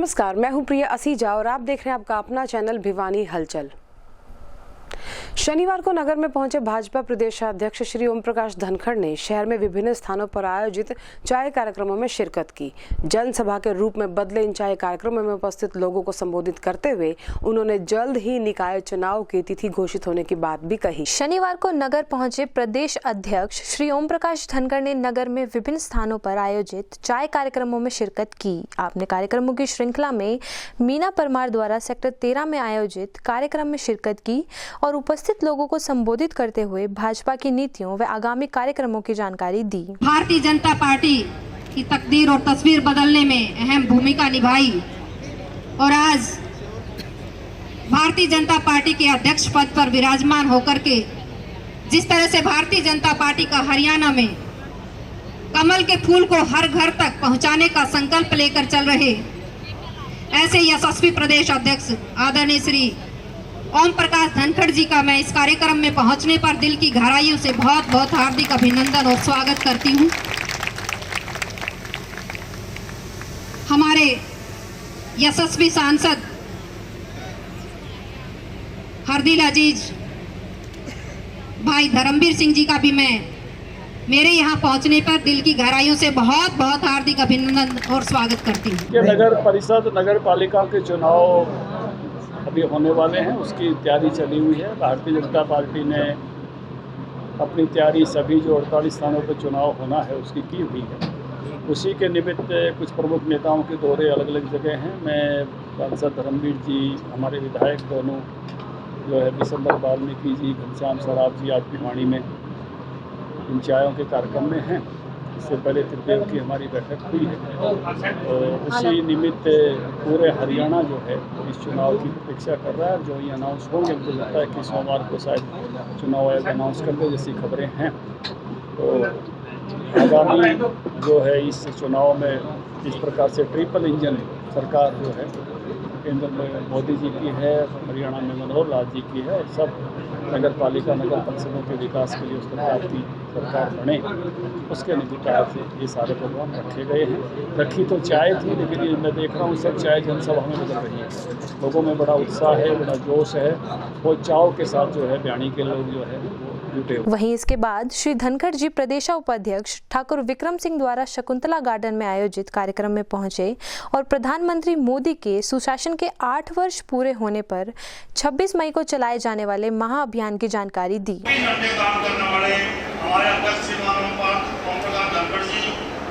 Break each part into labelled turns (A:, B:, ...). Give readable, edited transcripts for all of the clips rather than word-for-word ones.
A: नमस्कार, मैं हूं प्रिया असीजा और आप देख रहे हैं आपका अपना चैनल भिवानी हलचल। शनिवार को नगर में पहुंचे भाजपा प्रदेशाध्यक्ष श्री ओम प्रकाश धनखड़ ने शहर में विभिन्न स्थानों पर आयोजित चाय कार्यक्रमों में शिरकत की। जनसभा के रूप में बदले इन चाय कार्यक्रमों में उपस्थित लोगों को संबोधित करते हुए उन्होंने जल्द ही निकाय चुनाव की तिथि घोषित होने की बात भी कही।
B: शनिवार को नगर पहुंचे प्रदेश अध्यक्ष श्री ओम प्रकाश धनखड़ ने नगर में विभिन्न स्थानों पर आयोजित चाय कार्यक्रमों में शिरकत की। आपने कार्यक्रमों की श्रृंखला में मीना परमार द्वारा सेक्टर 13 में आयोजित कार्यक्रम में शिरकत की और उपस्थित लोगों को संबोधित करते हुए भाजपा की नीतियों व आगामी कार्यक्रमों की जानकारी दी।
C: भारतीय जनता पार्टी की तकदीर और तस्वीर बदलने में अहम भूमिका निभाई और आज भारतीय जनता पार्टी के अध्यक्ष पद पर विराजमान होकर के जिस तरह से भारतीय जनता पार्टी का हरियाणा में कमल के फूल को हर घर तक पहुंचाने का संकल्प लेकर चल रहे ऐसे यशस्वी प्रदेश अध्यक्ष आदरणीय श्री ओम प्रकाश धनखड़ जी का मैं इस कार्यक्रम में पहुंचने पर दिल की गहराइयों से बहुत बहुत हार्दिक अभिनंदन और स्वागत करती हूं। हमारे यशस्वी सांसद हरदिल अजीज भाई धर्मवीर सिंह जी का भी मैं मेरे यहाँ पहुंचने पर दिल की गहराइयों से बहुत बहुत हार्दिक अभिनंदन और स्वागत करती हूँ।
D: नगर परिषद नगर पालिका के चुनाव अभी होने वाले हैं, उसकी तैयारी चली हुई है। भारतीय जनता पार्टी ने अपनी तैयारी सभी जो 48 स्थानों पर चुनाव होना है उसकी की हुई है। उसी के निमित्त कुछ प्रमुख नेताओं के दौरे अलग अलग जगह हैं। मैं सांसद धर्मवीर जी, हमारे विधायक दोनों जो है विशंबर वाल्मीकि जी, घनश्याम सराफ जी आज भिवानी में इन चायों के कार्यक्रम में हैं। इससे पहले त्रिदेव की हमारी बैठक हुई है और उसी निमित्त पूरे हरियाणा जो है इस चुनाव की प्रतीक्षा कर रहा है। जो ये अनाउंस होंगे, मुझे लगता है कि सोमवार को शायद चुनाव आयोग अनाउंस कर दे, जैसी खबरें हैं। तो आगामी जो है इस चुनाव में इस प्रकार से ट्रिपल इंजन सरकार जो है केंद्र में मोदी जी की है, हरियाणा में मनोहर लाल जी की है और सब नगर पालिका नगर परिषदों के विकास के लिए उस प्रकार की सरकार बने, उसके निमित्त से ये सारे प्रोग्राम रखे गए हैं। रखी तो चाय थी, लेकिन ये मैं देख रहा हूँ सब चाय जनसभा में बदल रही है। लोगों में बड़ा उत्साह है, बड़ा जोश है, वो चाव के साथ जो है बयानी के लोग जो है जुटे।
B: वहीं इसके बाद श्री धनखड़ जी प्रदेशा उपाध्यक्ष ठाकुर विक्रम सिंह द्वारा शकुंतला गार्डन में आयोजित कार्यक्रम में पहुंचे और प्रधानमंत्री मोदी के सुशासन के 8 वर्ष पूरे होने पर 26 मई को चलाए जाने वाले महाअभियान की जानकारी दी।
E: हमारे अध्यक्ष श्री ओम प्रकाश धनखड़ जी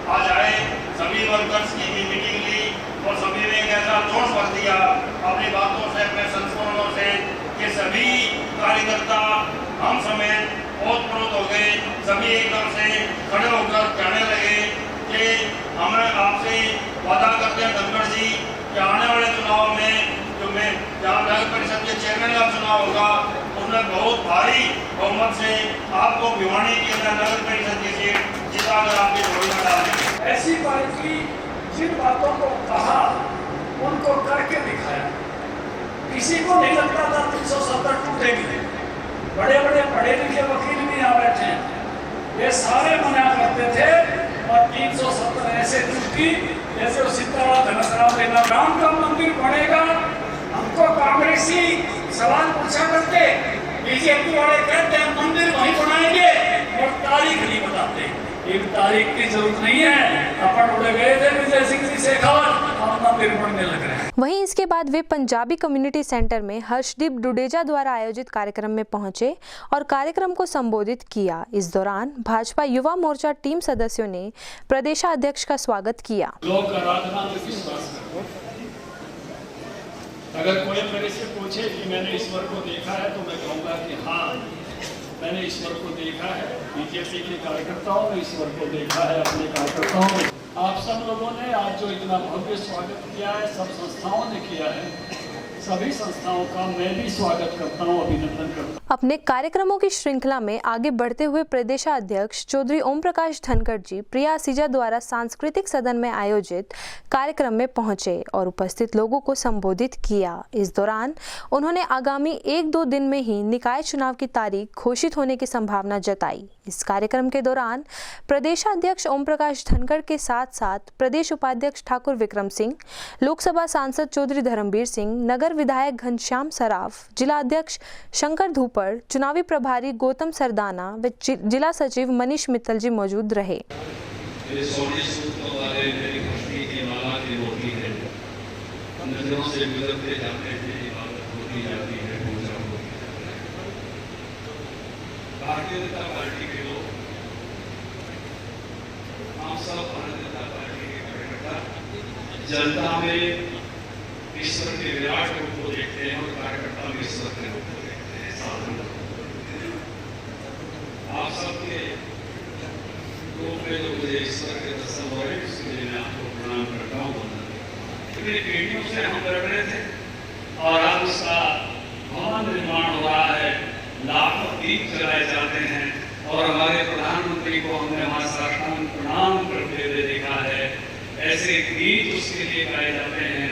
E: आज आए, सभी वर्कर्स की भी मीटिंग ली और सभी ने एक ऐसा जोश भर दिया अपनी बातों से, अपने संस्मरणों से कि सभी कार्यकर्ता हम समेत बहुत प्रोत हो गए। सभी एकदम से खड़े होकर कहने लगे कि हमें आपसे वादा करते हैं धनखड़ जी कि आने वाले चुनाव में जो मैं जहाँ नगर परिषद के चेयरमैन का चुनाव होगा उसमें बहुत भारी बहुमत से आपको भिवानी की नगर परिषद की सीट जिताकर आपकी झोली में डालेंगे।
F: ऐसी पार्टी जिन बातों को कहा उनको करके दिखाया। किसी को नहीं लगता था 370 टूटेगी। बड़े बड़े पढ़े लिखे वकील भी यहाँ बैठे हैं, ये सारे मना करते थे और 370 ऐसे टूटी जैसे सितारा धनसराव लेना। राम का मंदिर बनेगा, हमको कांग्रेसी सवाल पूछा करते, बीजेपी वाले कहते हैं मंदिर वहीं बनाएंगे और तारीख नहीं बताते। एक तारीख की जरूरत नहीं है, अपन उड़े गए थे विजय सिंह जी शेखावत, हम मंदिर बनने लग रहे हैं।
B: वहीं इसके बाद वे पंजाबी कम्युनिटी सेंटर में हर्षदीप डुडेजा द्वारा आयोजित कार्यक्रम में पहुंचे और कार्यक्रम को संबोधित किया। इस दौरान भाजपा युवा मोर्चा टीम सदस्यों ने प्रदेशाध्यक्ष का स्वागत किया।
F: लोक आराधना में विश्वास करो। अगर कोई मेरे से पूछे कि मैंने ईश्वर को देखा है तो मैं कहूँगा कि हाँ, मैंने ईश्वर को देखा है। बीजेपी के कार्यकर्ताओं ने ईश्वर को देखा है, अपने कार्यकर्ताओं ने। आप सब लोगों ने आज जो इतना भव्य स्वागत किया है, सब संस्थाओं ने किया है, सभी संस्थाओं का मैं भी स्वागत करता हूं, अभिनंदन करता हूं।
B: अपने कार्यक्रमों की श्रृंखला में आगे बढ़ते हुए प्रदेशाध्यक्ष चौधरी ओम प्रकाश धनखड़ जी प्रिया असीजा द्वारा सांस्कृतिक सदन में आयोजित कार्यक्रम में पहुंचे और उपस्थित लोगों को संबोधित किया। इस दौरान उन्होंने आगामी 1-2 दिन में ही निकाय चुनाव की तारीख घोषित होने की संभावना जताई। इस कार्यक्रम के दौरान प्रदेशाध्यक्ष ओम प्रकाश धनखड़ के साथ साथ प्रदेश उपाध्यक्ष ठाकुर विक्रम सिंह, लोकसभा सांसद चौधरी धर्मवीर सिंह, नगर विधायक घनश्याम सराफ, जिला अध्यक्ष शंकर धूपड़, चुनावी प्रभारी गौतम सरदाना व जिला सचिव मनीष मित्तल जी मौजूद रहे।
G: नजरों से गुजरते जाते हैं, इबादत होती जाती है, पूजा होती है। भारतीय जनता पार्टी के लोग, हम सब भारतीय जनता पार्टी के कार्यकर्ता जनता में ईश्वर के विराट रूप को देखते हैं और कार्यकर्ता में ईश्वर के रूप को देखते हैं। साधन आप सबके रूप में जो मुझे ईश्वर के दर्शन हो रहे हैं, उसके लिए मैं आपको प्रणाम करता हूँ। पीढ़ियों से हम लड़ रहे थे और आज उसका भवन निर्माण हो रहा है, लाखों दीप जलाए जाते हैं और हमारे प्रधानमंत्री को हमने वहां साष्टांग प्रणाम करते हुए देखा है। ऐसे गीत उसके लिए गाए जाते हैं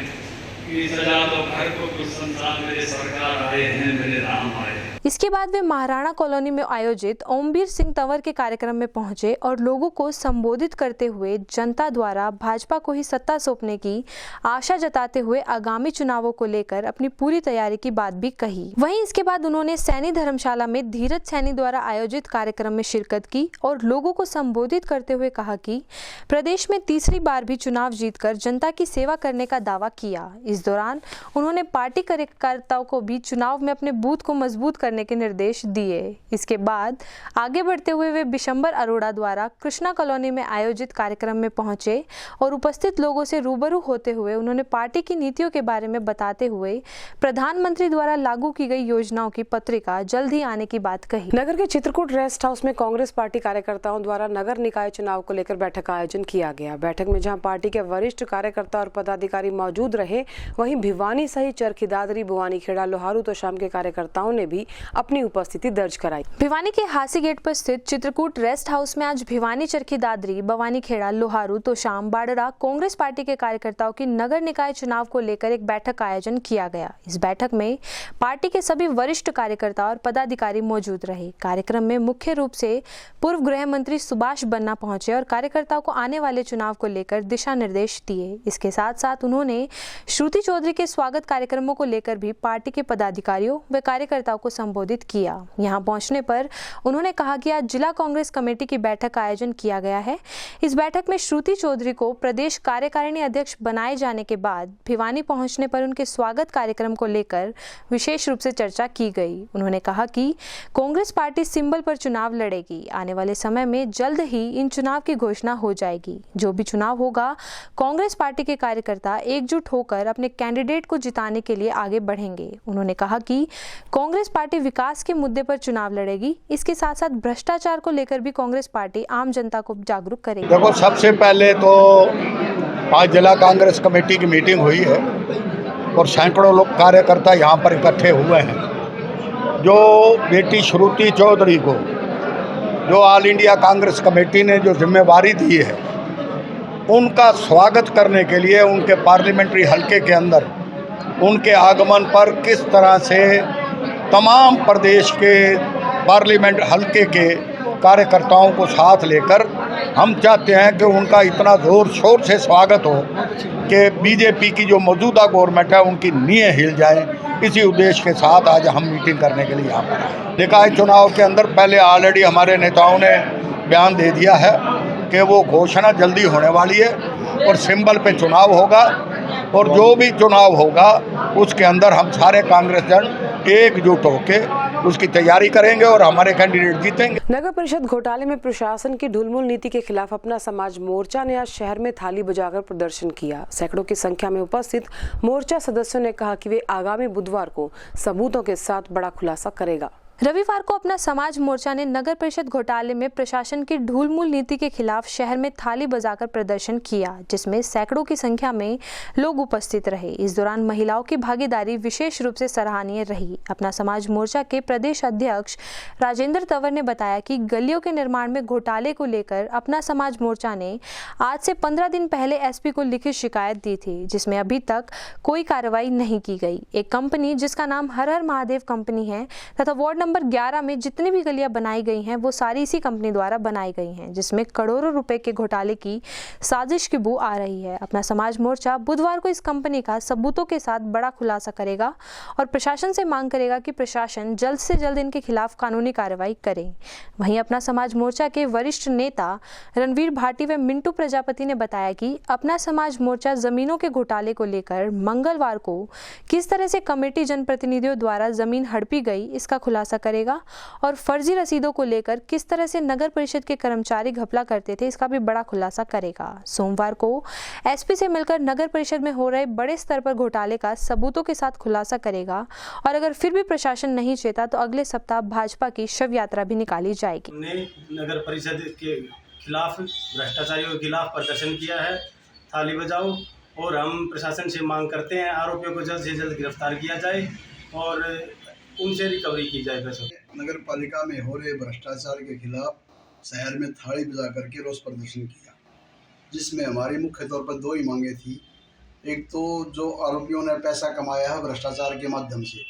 G: कि सजा दो घर को, कुछ संसार मेरे सरकार आए हैं, मेरे राम आए।
B: इसके बाद वे महाराणा कॉलोनी में आयोजित ओमवीर सिंह तंवर के कार्यक्रम में पहुंचे और लोगों को संबोधित करते हुए जनता द्वारा भाजपा को ही सत्ता सौंपने की आशा जताते हुए आगामी चुनावों को लेकर अपनी पूरी तैयारी की बात भी कही। वहीं इसके बाद उन्होंने सैनी धर्मशाला में धीरज सैनी द्वारा आयोजित कार्यक्रम में शिरकत की और लोगों को संबोधित करते हुए कहा कि प्रदेश में तीसरी बार भी चुनाव जीतकर जनता की सेवा करने का दावा किया। इस दौरान उन्होंने पार्टी कार्यकर्ताओं को भी चुनाव में अपने बूथ को मजबूत करने के निर्देश दिए। इसके बाद आगे बढ़ते हुए वे बिशंबर अरोड़ा द्वारा कृष्णा कॉलोनी में आयोजित कार्यक्रम में पहुंचे और उपस्थित लोगों से रूबरू होते हुए उन्होंने पार्टी की नीतियों के बारे में बताते हुए प्रधानमंत्री द्वारा लागू की गई योजनाओं की पत्रिका जल्द ही आने की बात कही।
A: नगर के चित्रकूट रेस्ट हाउस में कांग्रेस पार्टी कार्यकर्ताओं द्वारा नगर निकाय चुनाव को लेकर बैठक का आयोजन किया गया। बैठक में जहां पार्टी के वरिष्ठ कार्यकर्ता और पदाधिकारी मौजूद रहे, वहीं भिवानी सहित चरखी दादरी, बुवानीखेड़ा, लोहारू तो शाम के कार्यकर्ताओं ने भी अपनी उपस्थिति दर्ज कराई।
B: भिवानी के हासी गेट पर स्थित चित्रकूट रेस्ट हाउस में आज भिवानी, चरखी दादरी, बवानीखेड़ा, लोहारू तो शाम, बाडरा कांग्रेस पार्टी के कार्यकर्ताओं की नगर निकाय चुनाव को लेकर एक बैठक का आयोजन किया गया। इस बैठक में पार्टी के सभी वरिष्ठ कार्यकर्ता और पदाधिकारी मौजूद रहे। कार्यक्रम में मुख्य रूप से पूर्व गृह मंत्री सुभाष बन्ना पहुंचे और कार्यकर्ताओं को आने वाले चुनाव को लेकर दिशा निर्देश दिए। इसके साथ साथ उन्होंने श्रुति चौधरी के स्वागत कार्यक्रमों को लेकर भी पार्टी के पदाधिकारियों व कार्यकर्ताओं को संबोधित किया। यहां पहुंचने पर उन्होंने कहा कि आज जिला कांग्रेस कमेटी की बैठक का आयोजन किया गया है। इस बैठक में श्रुति चौधरी को प्रदेश कार्यकारिणी अध्यक्ष बनाए जाने के बाद भिवानी पहुंचने पर उनके स्वागत कार्यक्रम को लेकर विशेष रूप से चर्चा की गई। उन्होंने कहा कि कांग्रेस पार्टी सिंबल पर चुनाव लड़ेगी। आने वाले समय में जल्द ही इन चुनाव की घोषणा हो जाएगी। जो भी चुनाव होगा, कांग्रेस पार्टी के कार्यकर्ता एकजुट होकर अपने कैंडिडेट को जिताने के लिए आगे बढ़ेंगे। उन्होंने कहा कि कांग्रेस पार्टी विकास के मुद्दे पर चुनाव लड़ेगी। इसके साथ साथ भ्रष्टाचार को लेकर भी कांग्रेस पार्टी आम जनता को जागरूक करेगी।
H: देखो, सबसे पहले तो आज जिला कांग्रेस कमेटी की मीटिंग हुई है और सैकड़ों लोग कार्यकर्ता यहाँ पर इकट्ठे हुए हैं। जो बेटी श्रुति चौधरी को जो ऑल इंडिया कांग्रेस कमेटी ने जो जिम्मेवारी दी है, उनका स्वागत करने के लिए उनके पार्लियामेंट्री हलके के अंदर उनके आगमन पर किस तरह से तमाम प्रदेश के पार्लियामेंट हलके के कार्यकर्ताओं को साथ लेकर हम चाहते हैं कि उनका इतना ज़ोर शोर से स्वागत हो कि बीजेपी की जो मौजूदा गवर्नमेंट है उनकी नींहें हिल जाएं। इसी उद्देश्य के साथ आज हम मीटिंग करने के लिए यहाँ पर आए। देखा है, चुनाव के अंदर पहले ऑलरेडी हमारे नेताओं ने बयान दे दिया है कि वो घोषणा जल्दी होने वाली है और सिंबल पे चुनाव होगा और जो भी चुनाव होगा उसके अंदर हम सारे कांग्रेस जन एकजुट होकर उसकी तैयारी करेंगे और हमारे कैंडिडेट जीतेंगे।
A: नगर परिषद घोटाले में प्रशासन की ढुलमुल नीति के खिलाफ अपना समाज मोर्चा ने आज शहर में थाली बजाकर प्रदर्शन किया। सैकड़ों की संख्या में उपस्थित मोर्चा सदस्यों ने कहा कि वे आगामी बुधवार को सबूतों के साथ बड़ा खुलासा करेगा।
B: रविवार को अपना समाज मोर्चा ने नगर परिषद घोटाले में प्रशासन की ढूलमूल नीति के खिलाफ शहर में थाली बजाकर प्रदर्शन किया, जिसमें सैकड़ों की संख्या में लोग उपस्थित रहे। इस दौरान महिलाओं की भागीदारी विशेष रूप से सराहनीय रही। अपना समाज मोर्चा के प्रदेश अध्यक्ष राजेंद्र तंवर ने बताया कि गलियों के निर्माण में घोटाले को लेकर अपना समाज मोर्चा ने आज से 15 दिन पहले एसपी को लिखित शिकायत दी थी, जिसमें अभी तक कोई कार्रवाई नहीं की गई। एक कंपनी जिसका नाम हर हर महादेव कंपनी है तथा वार्ड नंबर नंबर 11 में जितनी भी गलियां बनाई गई हैं वो सारी इसी कंपनी द्वारा बनाई गई हैं, जिसमें करोड़ों रुपए के घोटाले की साजिश की बू आ रही है। अपना समाज मोर्चा बुधवार को इस कंपनी का सबूतों के साथ बड़ा खुलासा करेगा और प्रशासन से मांग करेगा कि प्रशासन जल्द से जल्द इनके खिलाफ कानूनी कार्रवाई करे। वहीं अपना समाज मोर्चा के वरिष्ठ नेता रणवीर भाटी व मिंटू प्रजापति ने बताया कि अपना समाज मोर्चा जमीनों के घोटाले को लेकर मंगलवार को किस तरह से कमेटी जनप्रतिनिधियों द्वारा जमीन हड़पी गई इसका खुलासा करेगा और फर्जी रसीदों को लेकर किस तरह से नगर परिषद के कर्मचारी घपला करते थे इसका भी बड़ा खुलासा करेगा। सोमवार को एसपी से मिलकर नगर परिषद में हो रहे बड़े स्तर पर घोटाले का सबूतों के साथ खुलासा करेगा और अगर फिर भी प्रशासन नहीं चेता तो अगले सप्ताह भाजपा की शव यात्रा भी निकाली जाएगी।
I: हमने नगर परिषद के खिलाफ, भ्रष्टाचारियों के खिलाफ प्रदर्शन किया है, थाली बजाओ, और हम प्रशासन से मांग करते हैं आरोपियों को जल्द से जल्द गिरफ्तार किया जाए और उनसे रिकवरी की जाए पैसों।
J: नगर पालिका में हो रहे भ्रष्टाचार के खिलाफ शहर में थाली बजा करके रोष प्रदर्शन किया, जिसमें हमारी मुख्य तौर पर दो ही मांगे थी। एक तो जो आरोपियों ने पैसा कमाया है भ्रष्टाचार के माध्यम से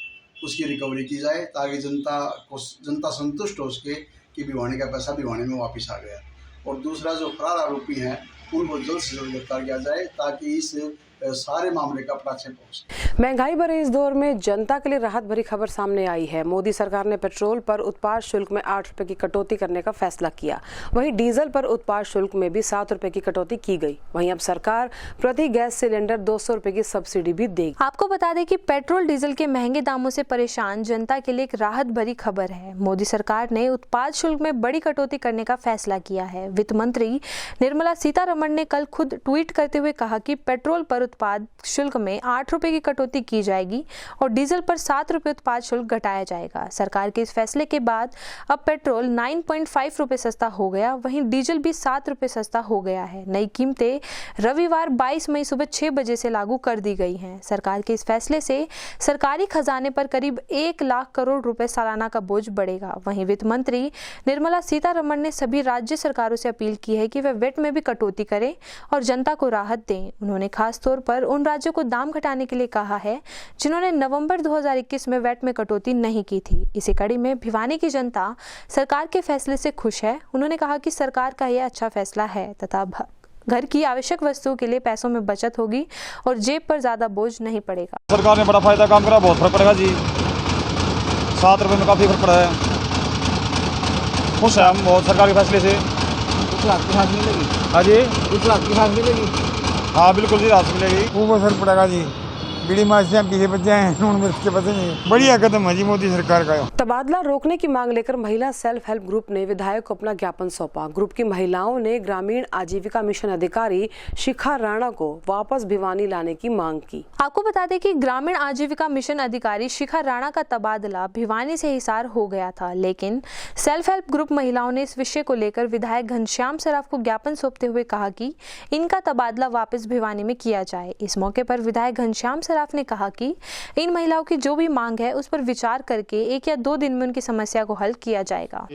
J: उसकी रिकवरी की जाए ताकि जनता संतुष्ट हो सके कि भिवानी का पैसा भिवानी में वापस आ गया, और दूसरा जो फरार आरोपी हैं उनको जल्द से जल्द गिरफ्तार किया जाए ताकि इस सारे मामले का पटाक्षेप हो सके।
A: महंगाई भरे इस दौर में जनता के लिए राहत भरी खबर सामने आई है। मोदी सरकार ने पेट्रोल पर उत्पाद शुल्क में 8 रुपए की कटौती करने का फैसला किया। वहीं डीजल पर उत्पाद शुल्क में भी 7 रुपए की कटौती की गई। वहीं अब सरकार प्रति गैस सिलेंडर 200 रुपए की सब्सिडी भी देगी।
B: आपको बता दें कि पेट्रोल डीजल के महंगे दामों से परेशान जनता के लिए एक राहत भरी खबर है। मोदी सरकार ने उत्पाद शुल्क में बड़ी कटौती करने का फैसला किया है। वित्त मंत्री निर्मला सीतारमण ने कल खुद ट्वीट करते हुए कहा कि पेट्रोल पर उत्पाद शुल्क में 8 रुपए की कटौती की जाएगी और डीजल पर 7 रुपए उत्पाद शुल्क घटाया जाएगा। सरकार के इस फैसले के बाद अब पेट्रोल 9.5 रुपए सस्ता हो गया, वहीं डीजल भी 7 रुपए सस्ता हो गया है। नई कीमतें रविवार 22 मई सुबह 6 बजे से लागू कर दी गई हैं। सरकार के इस फैसले से सरकारी खजाने पर करीब 1 लाख करोड़ रुपए सालाना का बोझ बढ़ेगा। वहीं वित्त मंत्री निर्मला सीतारमण ने सभी राज्य सरकारों से अपील की है कि वे वेट में भी कटौती करें और जनता को राहत दें। उन्होंने खास तौर पर उन राज्यों को दाम घटाने के लिए कहा है जिन्होंने नवंबर 2021 में वैट में कटौती नहीं की थी। इसी कड़ी में भिवानी की जनता सरकार के फैसले से खुश है। उन्होंने कहा कि सरकार का यह अच्छा फैसला है तथा घर की आवश्यक वस्तुओं के लिए पैसों में बचत होगी और जेब पर ज्यादा बोझ नहीं पड़ेगा।
K: सरकार ने बड़ा फायदा काम करा, बहुत फर्क पड़ेगा जी। 7 रुपए में काफी फर्क पड़ा है। खुश है हम बहुत सरकार के फैसले से।
L: कुछ राहत की सांस मिलेगी?
K: हाँ जी,
L: कुछ राहत की सांस मिलेगी?
K: हाँ बिल्कुल जी, राहत मिलेगी।
L: खूब असर पड़ेगा जी। बीड़ी मार्चियाँ पीछे बच जाए, नून मिर्च के बचे नहीं। बढ़िया कदम है जी मोदी सरकार का।
A: तबादला रोकने की मांग लेकर महिला सेल्फ हेल्प ग्रुप ने विधायक को अपना ज्ञापन सौंपा। ग्रुप की महिलाओं ने ग्रामीण आजीविका मिशन अधिकारी शिखा राणा को वापस भिवानी लाने की मांग की।
B: आपको बता दें कि ग्रामीण आजीविका मिशन अधिकारी शिखा राणा का तबादला भिवानी से हिसार हो गया था, लेकिन सेल्फ हेल्प ग्रुप महिलाओं ने इस विषय को लेकर विधायक घनश्याम सराफ को ज्ञापन सौंपते हुए कहा कि इनका तबादला वापस भिवानी में किया जाए। इस मौके पर विधायक घनश्याम सराफ ने कहा कि इन महिलाओं की जो भी मांग है उस पर विचार करके 1 या 2 दिन में उनकी समस्या को हल किया जाएगा।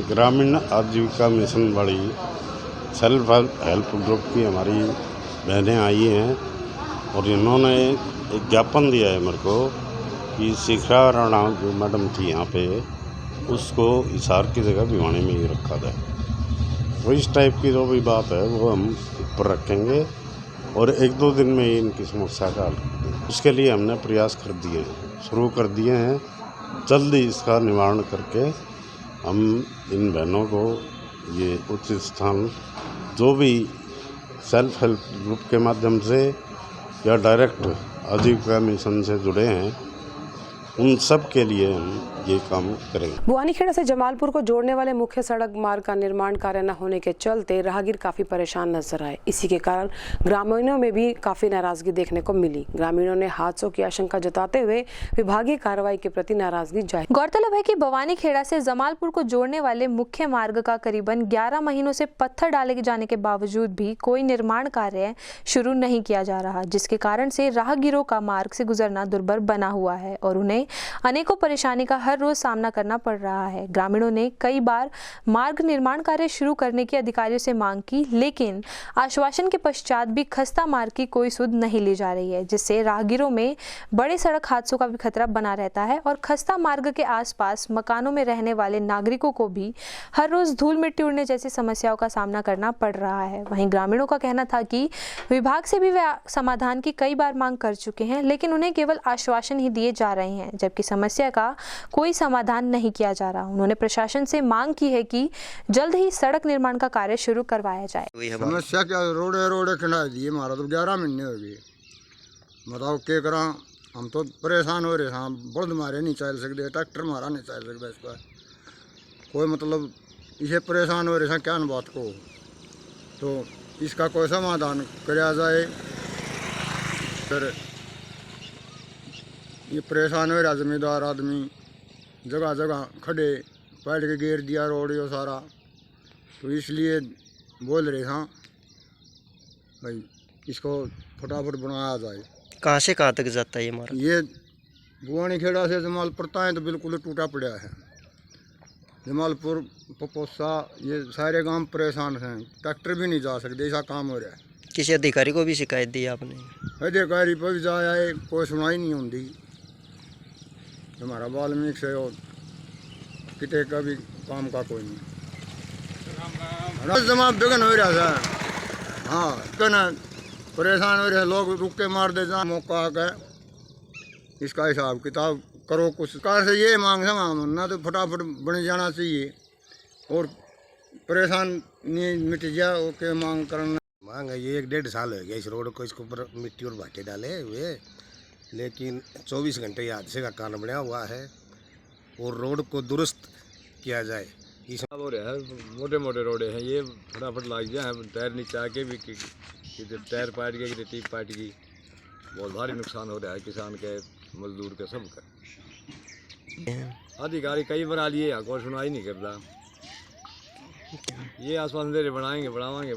M: ग्रामीण आजीविका मिशन वाली सेल्फ हेल्प ग्रुप की हमारी बहनें आई हैं और इन्होंने एक ज्ञापन दिया है मेरे को कि शिखा राणा जो मैडम थी यहाँ पे उसको हिसार की जगह भिवानी में ही रखा जाए। तो इस टाइप की जो भी बात है वो हम ऊपर रखेंगे और 1-2 दिन में ही इनकी समस्या का हल करेंगे। उसके लिए हमने प्रयास शुरू कर दिए हैं। जल्दी इसका निवारण करके हम इन बहनों को ये उचित स्थान जो भी सेल्फ हेल्प ग्रुप के माध्यम से या डायरेक्ट आजीविका मिशन से जुड़े हैं उन सब के लिए हम ये काम करेंगे।
A: बुआनीखेड़ा से जमालपुर को जोड़ने वाले मुख्य सड़क मार्ग का निर्माण कार्य न होने के चलते राहगीर काफी परेशान नजर आए। इसी के कारण ग्रामीणों में भी काफी नाराजगी देखने को मिली। ग्रामीणों ने हादसों की आशंका जताते हुए विभागीय कार्रवाई के प्रति नाराजगी जाहिर।
B: गौरतलब है कि बुआनीखेड़ा से जमालपुर को जोड़ने वाले मुख्य मार्ग का करीबन 11 महीनों से पत्थर डाले जाने के बावजूद भी कोई निर्माण कार्य शुरू नहीं किया जा रहा, जिसके कारण से राहगीरों का मार्ग से गुजरना दुर्भर बना हुआ है और उन्हें अनेकों परेशानी का हर रोज सामना करना पड़ रहा है। ग्रामीणों ने कई बार मार्ग निर्माण कार्य शुरू करने की अधिकारियों से मांग की, लेकिन आश्वासन के पश्चात भी खस्ता मार्ग की कोई सुध नहीं ली जा रही है, जिससे राहगीरों में बड़े सड़क हादसों का भी खतरा बना रहता है और खस्ता मार्ग के आसपास मकानों में रहने वाले नागरिकों को भी हर रोज धूल मिट्टी उड़ने जैसी समस्याओं का सामना करना पड़ रहा है। वहीं ग्रामीणों का कहना था कि विभाग से भी वे समाधान की कई बार मांग कर चुके हैं, लेकिन उन्हें केवल आश्वासन ही दिए जा रहे हैं, जबकि समस्या का कोई समाधान नहीं किया जा रहा। उन्होंने प्रशासन से मांग की है कि जल्द ही सड़क निर्माण का कार्य शुरू करवाया जाए।
L: समस्या क्या, रोडे खड़ा दिए हमारा तो 11 महीने हो गए, बताओ क्या करा। हम तो परेशान हो रहे हैं, बल्द मारे नहीं चल सकते, ट्रैक्टर मारा नहीं चल सकता, इस पर कोई मतलब इसे परेशान हो रहे हैं क्या न बात को, तो इसका कोई समाधान कराया जाए। फिर ये परेशान हो रहा जमींदार आदमी, जगह जगह खड़े पैर के घेर दिया रोड यो सारा, तो इसलिए बोल रहे हैं भाई इसको फटाफट बनाया जाए।
N: कहाँ से कहाँ तक जाता है ये मार्ग?
L: ये बुआनी खेड़ा से जमालपुर तक तो बिल्कुल टूटा पड़ा है। जमालपुर पपोसा ये सारे गांव परेशान हैं, ट्रैक्टर भी नहीं जा सकते, ऐसा काम हो रहा है।
N: किसी अधिकारी को भी शिकायत दी आपने?
L: अधिकारी पर भी जाया है, कोई सुनाई नहीं होती। हमारा वाल्मीकि से और कितने का भी काम का कोई नहीं, जमा बेगन हो रहा था। हाँ कहना परेशान हो रहे लोग, रुक के मार दे जा मौका आकर, इसका हिसाब किताब करो। कुछ सरकार से ये मांग है ना, तो फटाफट बन जाना चाहिए और परेशान नहीं मिट जाए, ओके मांग करना।
O: मांग है ये 1-1.5 साल हो गया इस रोड को, इसके ऊपर मिट्टी और भाटे डाले हुए, लेकिन 24 घंटे हादसे का कारण बना हुआ है और रोड को दुरुस्त किया जाए। इस
P: हो रहा है, मोटे मोटे रोडे हैं, ये फटाफट लग जाए, टायर नीचे आके भी टायर पाट गया कि टीप पाट गई, बहुत भारी नुकसान हो रहा है किसान के, मजदूर के, सबका। अधिकारी कई बार आ लिए, कोई सुनाई नहीं करता। ये आसमान दे रहे बनाएंगे बनावांगे,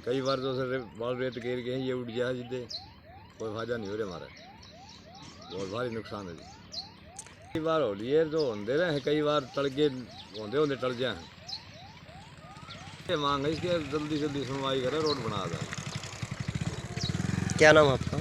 P: कई बार तो सर बाल रेत घेर के ये उठ गया जिद्दे, कोई फायदा नहीं हो रहा हमारा, बहुत भारी नुकसान है जी। कई बार हो लिए तो होंदे रहे हैं, कई बार तड़के होंदे टल जाए। ये मांग है इसके जल्दी सुनवाई करे, रोड बना जाए।
N: क्या नाम आपका?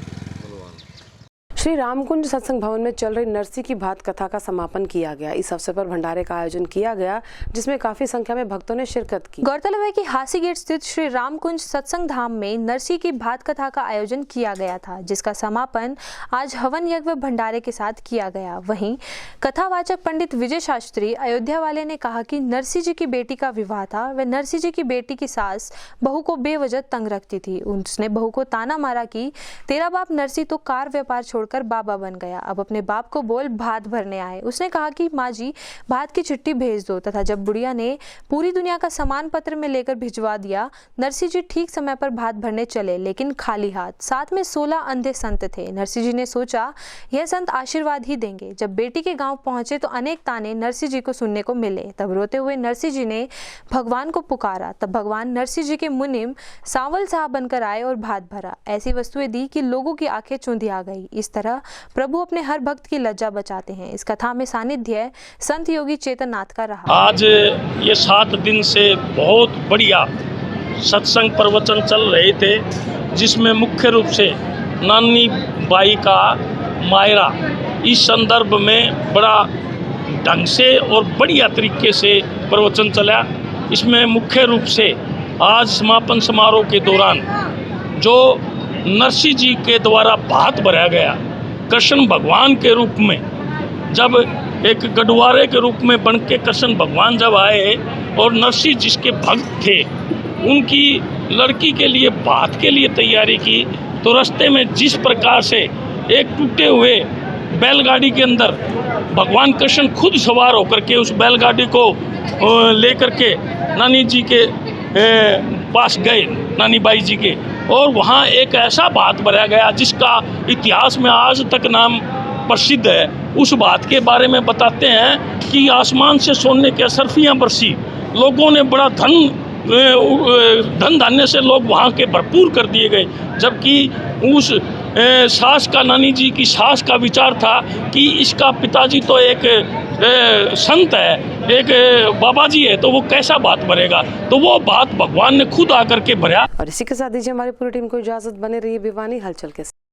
A: श्री रामकुंज सत्संग भवन में चल रही नरसी की भात कथा का समापन किया गया। इस अवसर पर भंडारे का आयोजन किया गया, जिसमें काफी संख्या में भक्तों ने शिरकत की।
B: गौरतलब है कि हासी गेट स्थित श्री रामकुंज सत्संग धाम में नरसी की भात कथा का आयोजन किया गया था, जिसका समापन आज हवन यज्ञ व भंडारे के साथ किया गया। वहीं कथावाचक पंडित विजय शास्त्री अयोध्या वाले ने कहा कि नरसी जी की बेटी का विवाह था। वह नरसी जी की बेटी की सास बहू को बेवजह तंग रखती थी। उसने बहू को ताना मारा कि तेरा बाप नरसी तो कार व्यापार छोड़कर बाबा बन गया, अब अपने बाप को बोल भात भरने आए। उसने कहा कि माँ जी भात की चिट्ठी भेज दो, तथा जब बुढ़िया ने पूरी दुनिया का सामान पत्र में लेकर भिजवा दिया, नरसी जी ठीक समय पर भात भरने चले, लेकिन खाली हाथ। साथ में 16 अंधे संत थे। नरसी जी ने सोचा यह संत आशीर्वाद ही देंगे। जब बेटी के गांव पहुंचे तो अनेक ताने नरसी जी को सुनने को मिले। तब रोते हुए नरसी जी ने भगवान को पुकारा। तब भगवान नरसी जी के मुनिम सांवल साहब बनकर आए और भात भरा। ऐसी वस्तुएं दी कि लोगों की आंखें चौंधी आ गई। इस तरह प्रभु अपने हर भक्त की लज्जा बचाते हैं। इस कथा में सानिध्य संत योगी चेतन नाथ का रहा।
Q: आज ये 7 दिन से बहुत बढ़िया सत्संग प्रवचन चल रहे थे, जिसमें मुख्य रूप से नानी बाई का मायरा इस संदर्भ में बड़ा ढंग से और बढ़िया तरीके से प्रवचन चला। इसमें मुख्य रूप से आज समापन समारोह के दौरान जो नरसी जी के द्वारा भात भरा गया, कृष्ण भगवान के रूप में, जब एक गढ़वारे के रूप में बन के कृष्ण भगवान जब आए और नरसी जिसके भक्त थे, उनकी लड़की के लिए भात के लिए तैयारी की, तो रास्ते में जिस प्रकार से एक टूटे हुए बैलगाड़ी के अंदर भगवान कृष्ण खुद सवार होकर के उस बैलगाड़ी को लेकर के नानी जी के पास गए, नानी बाई जी के, और वहाँ एक ऐसा भात भरा गया जिसका इतिहास में आज तक नाम प्रसिद्ध है। उस भात के बारे में बताते हैं कि आसमान से सोने के सरफियाँ बरसी, लोगों ने बड़ा धन धान्य से लोग वहाँ के भरपूर कर दिए गए, जबकि उस सास का, नानी जी की सास का विचार था कि इसका पिताजी तो एक संत है, एक बाबा जी है, तो वो कैसा बात भरेगा, तो वो बात भगवान ने खुद आकर के भरा।
A: और इसी के साथ दीजिए हमारी पूरी टीम को इजाजत, बने रहिए भिवानी हलचल के साथ।